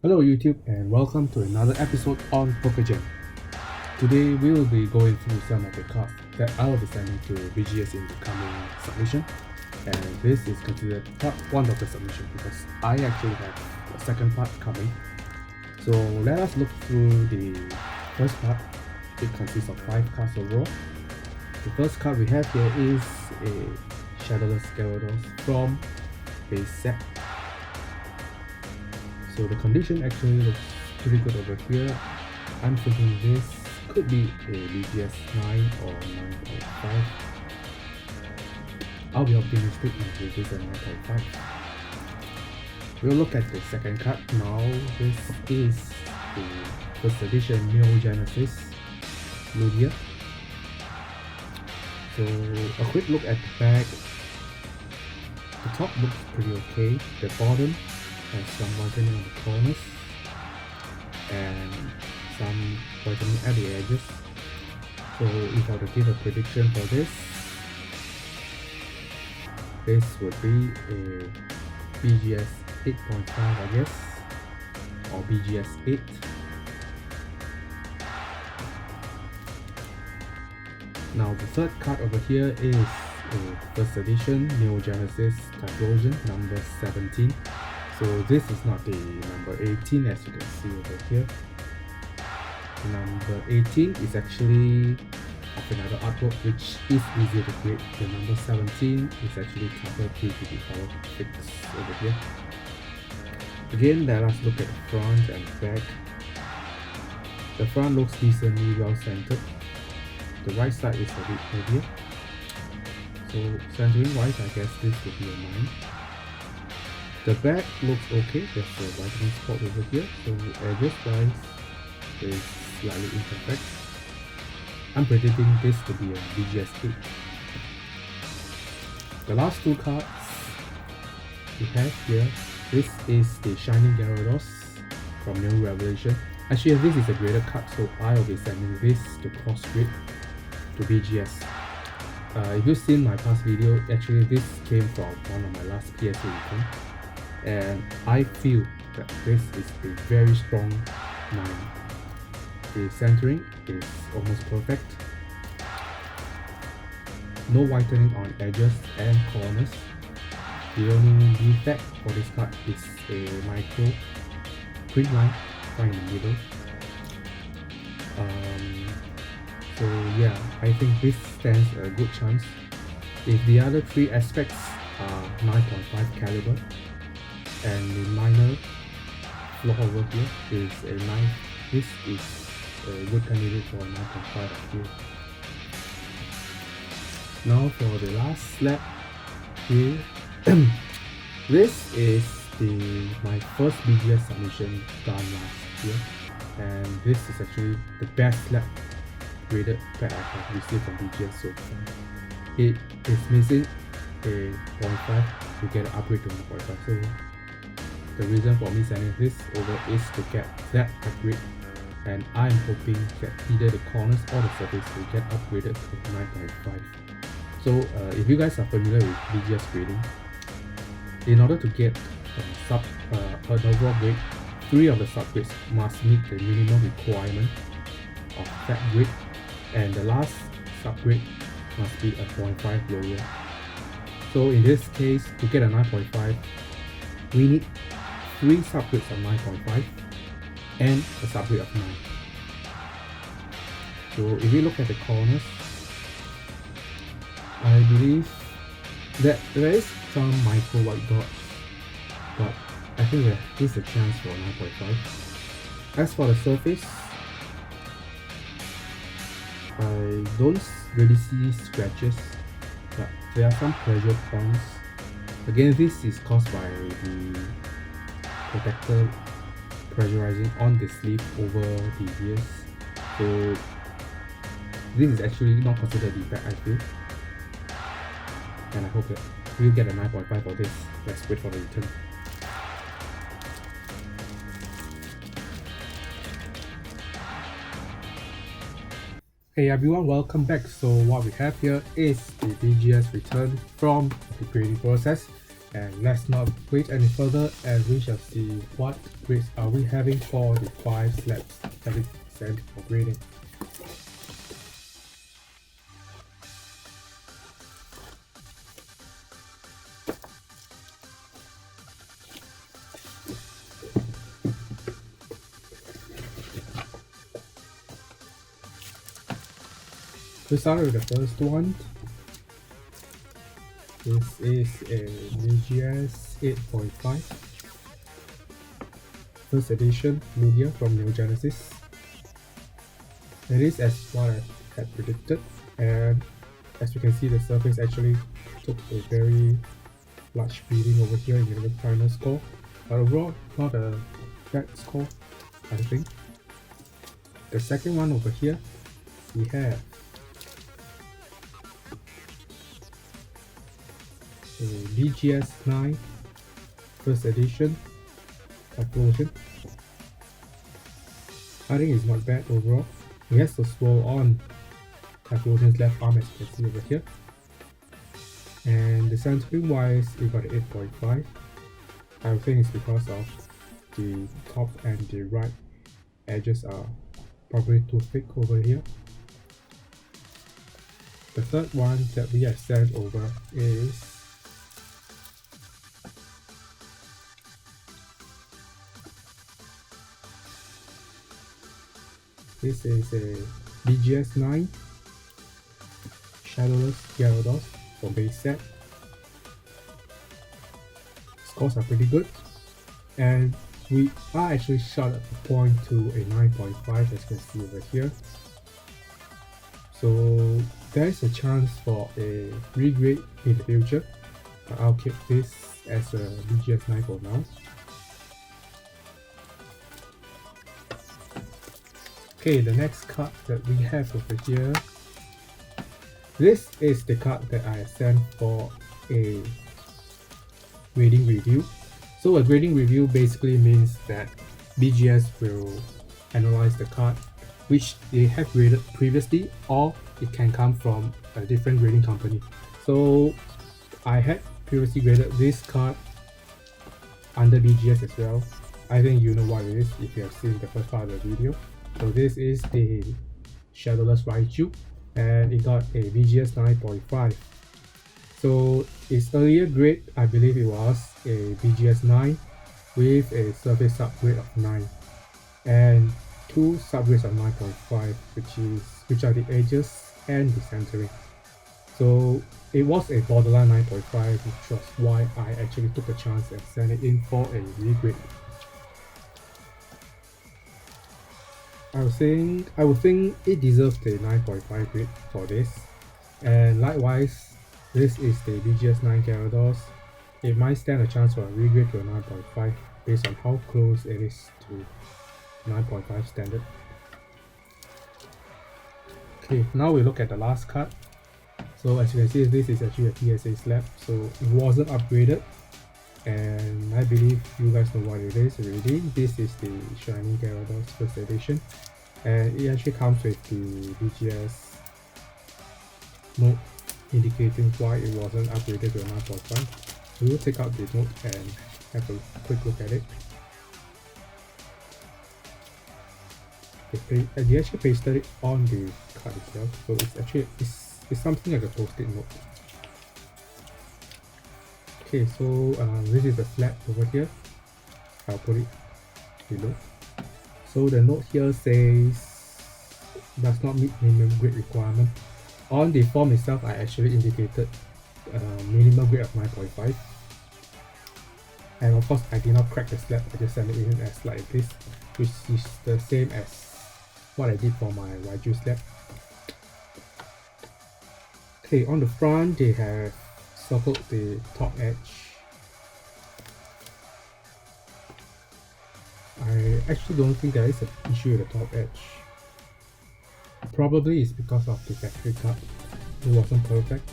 Hello YouTube and welcome to another episode on PokerGen. Today we will be going through some of the cards that I will be sending to BGS in the coming submission, and this is considered part 1 of the submission because I actually have a second part coming. So let us look through the first part. It consists of 5 cards overall. The first card we have here is a Shadowless Gyarados from base set. So the condition actually looks pretty good over here. I'm thinking this could be a BGS 9 or 9.5. I'll be optimistic and give this a 9.5. We'll look at the second card now. This is the first edition Neo Genesis Lugia. So a quick look at the back. The top looks pretty okay. The bottom has some whitening on the corners and some whitening at the edges. So if I were to give a prediction for this would be a BGS 8.5 I guess, or BGS 8. Now the third card over here is a first edition Neo Genesis Typhlosion number 17. So this is not the number 18 as you can see over here. Number 18 is actually of another artwork which is easier to grade. The number 17 is actually tougher due to the power fix over here. Again, let us look at the front and back. The front looks decently well centered. The right side is a bit heavier. So centering wise, I guess this would be a 9. The back looks okay, there's a whitening spot over here, so edges wise is slightly imperfect. I'm predicting this to be a BGS 8. The last 2 cards we have here, this is the Shining Gyarados from New Revelation. Actually this is a graded card, so I will be sending this to cross grade to BGS. If you've seen my past video, actually this came from one of my last PSA return. And I feel that this is a very strong 9. The centering is almost perfect. No whitening on edges and corners. The only defect for this card is a micro print line right in the middle. So yeah, I think this stands a good chance. If the other 3 aspects are 9.5 caliber, and the minor flaw over here is a 9. This is a good candidate for a 9.5 I feel. Now for the last slab here. This is my first BGS submission done last year, and this is actually the best slab graded that I have received from BGS so far. It is missing a 0.5 to get an upgrade to 1.5. So the reason for me sending this over is to get that upgrade, and I'm hoping that either the corners or the surface will get upgraded to 9.5. So if you guys are familiar with BGS grading, in order to get an overall grade, 3 of the subgrades must meet the minimum requirement of that grade, and the last subgrade must be a 0.5 lower. So in this case, to get a 9.5, we need 3 subgrades of 9.5 and a subgrade of 9. So if we look at the corners, I believe that there is some micro white dots, but I think there is a chance for 9.5. As for the surface, I don't really see scratches, but there are some pressure points. Again, this is caused by the protector pressurizing on the sleeve over the years. So this is actually not considered a defect, I feel. And I hope that we'll get a 9.5 for this. Let's wait for the return. Hey everyone, welcome back. So what we have here is the BGS return from the grading process. And let's not wait any further, and we shall see what grades are we having for the 5 slabs that is sent for grading. We start with the first one. This is a BGS 8.5 first edition Lugia from Neo Genesis. It is as what I had predicted, and as you can see, the surface actually took a very large beating over here in the final score, but overall not a bad score, I think. The second one over here, we have a BGS 9 first edition explosion. I think it's not bad overall. It has the swirl on Typhlosion's left arm, as you can see over here. And the centering wise, we got an 8.5. I think it's because of the top and the right edges are probably too thick over here. The third one that we have sent over is this is a BGS 9 Shadowless Gyarados for base set. Scores are pretty good, and we are actually shot at the point to a 9.5, as you can see over here. So there is a chance for a regrade in the future, but I'll keep this as a BGS 9 for now. Okay, the next card that we have over here, this is the card that I sent for a grading review. So a grading review basically means that BGS will analyze the card which they have graded previously, or it can come from a different grading company. So I had previously graded this card under BGS as well. I think you know what it is if you have seen the first part of the video. So this is the Shadowless Raichu, and it got a BGS 9.5. So its earlier grade, I believe it was a BGS 9 with a surface subgrade of 9 and 2 subgrades of 9.5, which are the edges and the centering. So it was a borderline 9.5, which was why I actually took a chance and sent it in for a regrade. I would think it deserves the 9.5 grade for this, and likewise, this is the BGS 9 Gyarados. It might stand a chance for a regrade to a 9.5 based on how close it is to 9.5 standard. Okay, now we look at the last card. So as you can see, this is actually a PSA slab, so it wasn't upgraded, and I believe you guys know what it is already. This is the Shiny Gyarados first edition, and it actually comes with the BGS note indicating why it wasn't upgraded to a 9.5. So we'll take out the note and have a quick look at it. They actually pasted it on the card itself, so it's actually it's something like a post-it note. Okay, so this is the slab over here. I'll put it below. So the note here says does not meet minimum grade requirement. On the form itself, I actually indicated minimum grade of 9.5. And of course, I did not crack the slab, I just sent it in as like this, which is the same as what I did for my Raichu slab. Okay, on the front, they have circled the top edge. I actually don't think there is an issue with the top edge. Probably it's because of the factory cut. It wasn't perfect.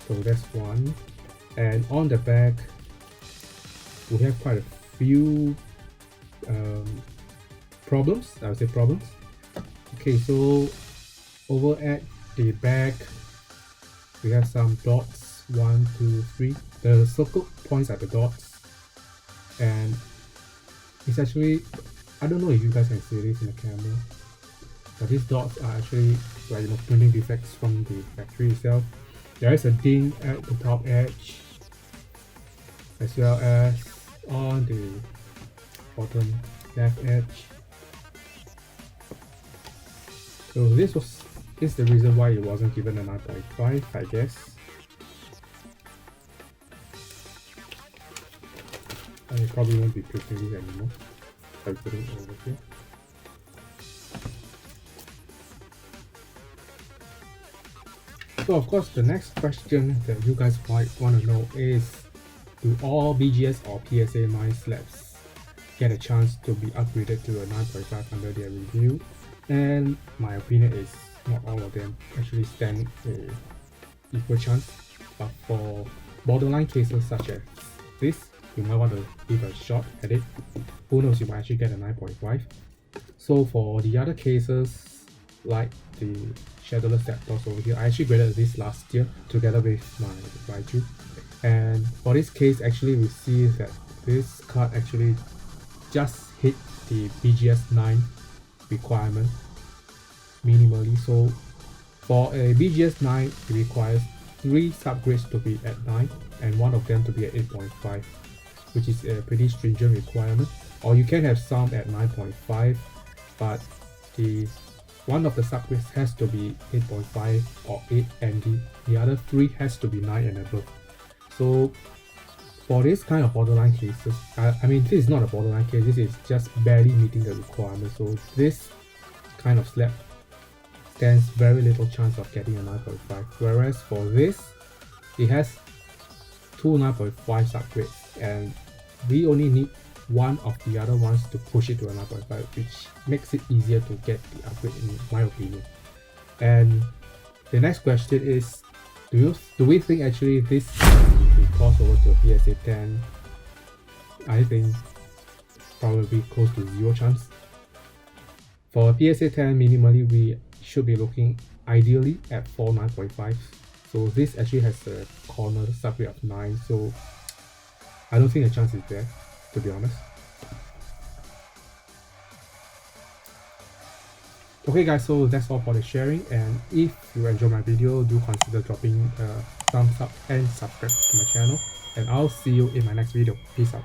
So that's one. And on the back, we have quite a few problems. I would say problems. Okay, so over at the back, we have some dots 1, 2, 3. The circle points at the dots, and it's actually, I don't know if you guys can see this in the camera, but these dots are actually like, you know, printing defects from the factory itself. There is a ding at the top edge, as well as on the bottom left edge. So this is the reason why it wasn't given a 9.5, I guess. I probably won't be printing this anymore. I'll put it over here. So of course, the next question that you guys might want to know is, do all BGS or PSA 9 slabs get a chance to be upgraded to a 9.5 under their review? And my opinion is not all of them actually stand a equal chance, but for borderline cases such as this, you might want to give a shot at it. Who knows, you might actually get a 9.5. So for the other cases, like the shadowless depths over here, I actually graded this last year together with my Raiju. And for this case, actually we see that this card actually just hit the BGS 9 requirement minimally. So for a BGS 9, it requires 3 subgrades to be at 9 and one of them to be at 8.5, which is a pretty stringent requirement. Or you can have some at 9.5, but one of the subgrades has to be 8.5 or 8, and the other 3 has to be 9 and above. So for this kind of borderline cases, I mean, this is not a borderline case, this is just barely meeting the requirement. So this kind of slab stands very little chance of getting a 9.5. Whereas for this, it has 2 9.5 subgrades, and we only need one of the other ones to push it to a 9.5, which makes it easier to get the upgrade in my opinion. And the next question is, do we think actually this will cross over to a PSA 10? I think probably close to 0 chance. For a PSA 10, minimally we should be looking ideally at 4 9.5. So this actually has a corner subgrade of 9, so I don't think a chance is there, to be honest. Okay guys, so that's all for the sharing, and if you enjoyed my video, do consider dropping a thumbs up and subscribe to my channel, and I'll see you in my next video. Peace out.